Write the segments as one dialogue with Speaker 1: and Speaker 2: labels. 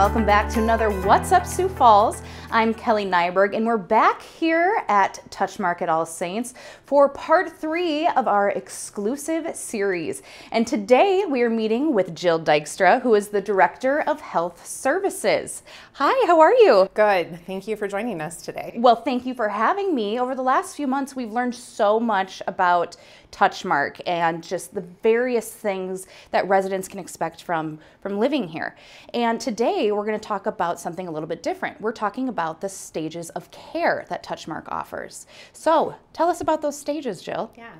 Speaker 1: welcome back to another What's Up Sioux Falls. I'm Kelly Nyberg, and we're back here at Touchmark At All Saints for part 3 of our exclusive series. And today we are meeting with Jill Dykstra, who is the Director of Health Services. Hi, how are you?
Speaker 2: Good. Thank you for joining us today.
Speaker 1: Well, thank you for having me. Over the last few months, we've learned so much about Touchmark and just the various things that residents can expect from living here. And today we're going to talk about something a little bit different. We're talking about the stages of care that Touchmark offers. So tell us about those stages, Jill.
Speaker 2: Yeah.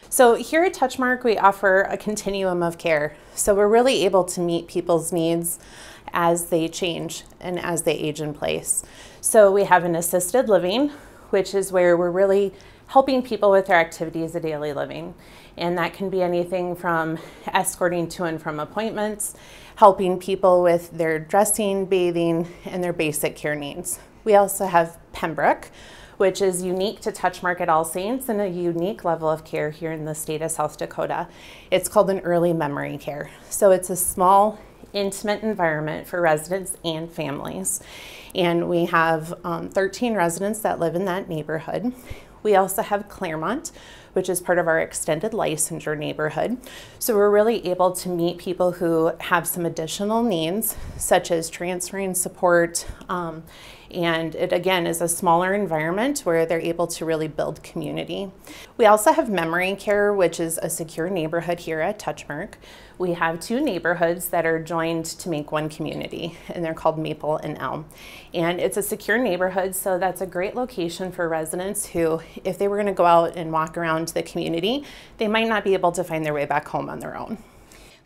Speaker 2: So here at Touchmark, we offer a continuum of care. So we're really able to meet people's needs as they change and as they age in place. So we have an assisted living, which is where we're really helping people with their activities of daily living. And that can be anything from escorting to and from appointments, helping people with their dressing, bathing, and their basic care needs. We also have Pembroke, which is unique to Touchmark At All Saints and a unique level of care here in the state of South Dakota. It's called an early memory care. So it's a small, intimate environment for residents and families. And we have 13 residents that live in that neighborhood. We also have Claremont, which is part of our extended licensure neighborhood. So we're really able to meet people who have some additional needs, such as transferring support, and it again is a smaller environment where they're able to really build community. We also have memory care, which is a secure neighborhood here at Touchmark. We have 2 neighborhoods that are joined to make one community, and they're called Maple and Elm. And it's a secure neighborhood, so that's a great location for residents who, if they were going to go out and walk around the community, they might not be able to find their way back home on their own.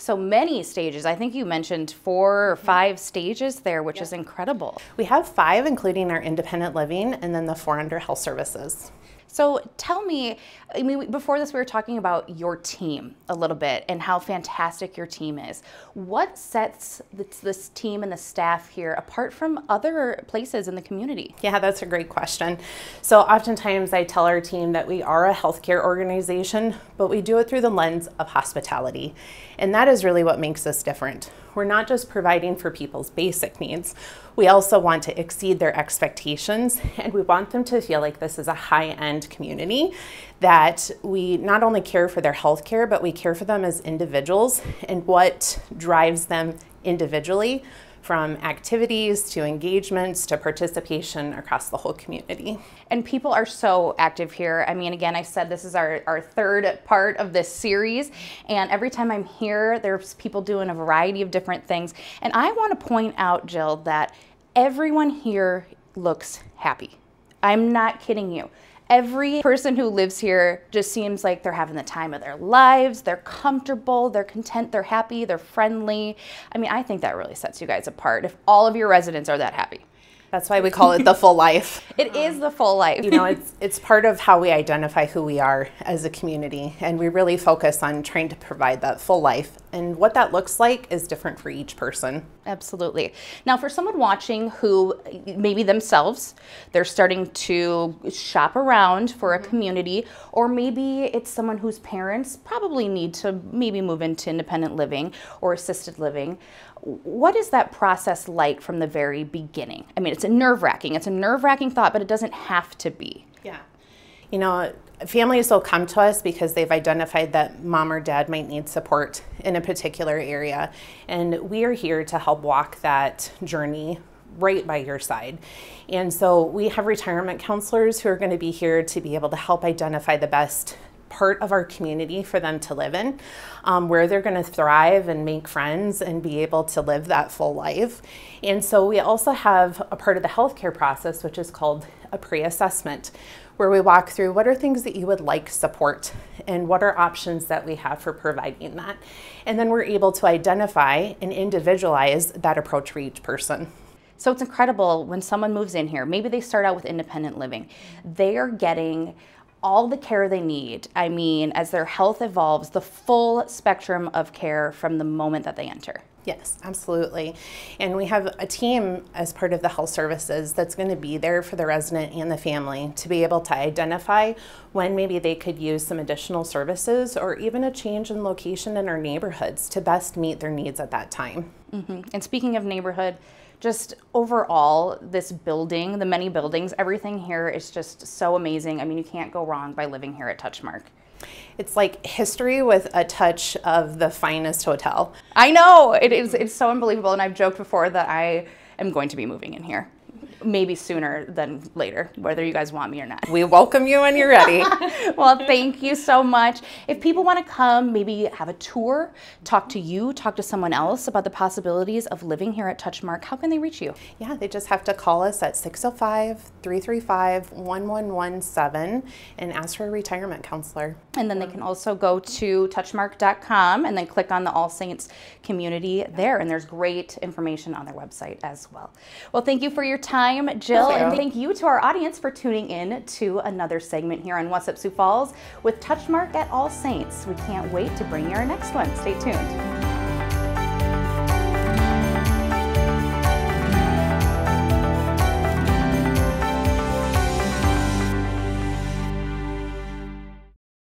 Speaker 1: So many stages. I think you mentioned 4 or 5 stages there, which is incredible.
Speaker 2: We have 5, including our independent living, and then the 4 under health services.
Speaker 1: So tell me, I mean, before this we were talking about your team a little bit and how fantastic your team is. What sets this team and the staff here apart from other places in the community?
Speaker 2: Yeah, that's a great question. So oftentimes I tell our team that we are a healthcare organization, but we do it through the lens of hospitality. And that is really what makes us different. We're not just providing for people's basic needs. We also want to exceed their expectations, and we want them to feel like this is a high-end community, that we not only care for their health care, but we care for them as individuals and what drives them individually, from activities to engagements to participation across the whole community.
Speaker 1: And people are so active here. I mean, again, I said this is our 3rd part of this series, and every time I'm here, there's people doing a variety of different things. And I want to point out, Jill, that everyone here looks happy. I'm not kidding you. Every person who lives here just seems like they're having the time of their lives. They're comfortable, they're content, they're happy, they're friendly. I mean, I think that really sets you guys apart if all of your residents are that happy.
Speaker 2: That's why we call it the full life.
Speaker 1: It is the full life.
Speaker 2: You know, it's part of how we identify who we are as a community, and we really focus on trying to provide that full life. And what that looks like is different for each person.
Speaker 1: Absolutely. Now, for someone watching who maybe themselves, they're starting to shop around for a community, or maybe it's someone whose parents probably need to maybe move into independent living or assisted living. What is that process like from the very beginning? I mean, it's a nerve-wracking thought, but it doesn't have to be.
Speaker 2: Yeah. You know, families will come to us because they've identified that mom or dad might need support in a particular area, and we are here to help walk that journey right by your side. And so we have retirement counselors who are going to be here to be able to help identify the best part of our community for them to live in, where they're going to thrive and make friends and be able to live that full life. And so we also have a part of the healthcare process, which is called a pre-assessment, where we walk through what are things that you would like support and what are options that we have for providing that. And then we're able to identify and individualize that approach for each person.
Speaker 1: So it's incredible when someone moves in here, maybe they start out with independent living, they are getting all the care they need. I mean, as their health evolves, the full spectrum of care from the moment that they enter.
Speaker 2: Yes, absolutely. And we have a team as part of the health services that's going to be there for the resident and the family to be able to identify when maybe they could use some additional services or even a change in location in our neighborhoods to best meet their needs at that time.
Speaker 1: And speaking of neighborhood, just overall, this building, the many buildings, everything here is just so amazing. I mean, you can't go wrong by living here at Touchmark.
Speaker 2: It's like history with a touch of the finest hotel.
Speaker 1: I know, it's so unbelievable, and I've joked before that I am going to be moving in here. Maybe sooner than later, whether you guys want me or not.
Speaker 2: We welcome you when you're ready.
Speaker 1: Well, thank you so much. If people want to come, maybe have a tour, talk to you, talk to someone else about the possibilities of living here at Touchmark, how can they reach you?
Speaker 2: Yeah, they just have to call us at 605-335-1117 and ask for a retirement counselor.
Speaker 1: And then they can also go to touchmark.com and then click on the All Saints community there. And there's great information on their website as well. Well, thank you for your time, Jill, and thank you to our audience for tuning in to another segment here on What's Up Sioux Falls with Touchmark at All Saints. We can't wait to bring you our next one. Stay tuned.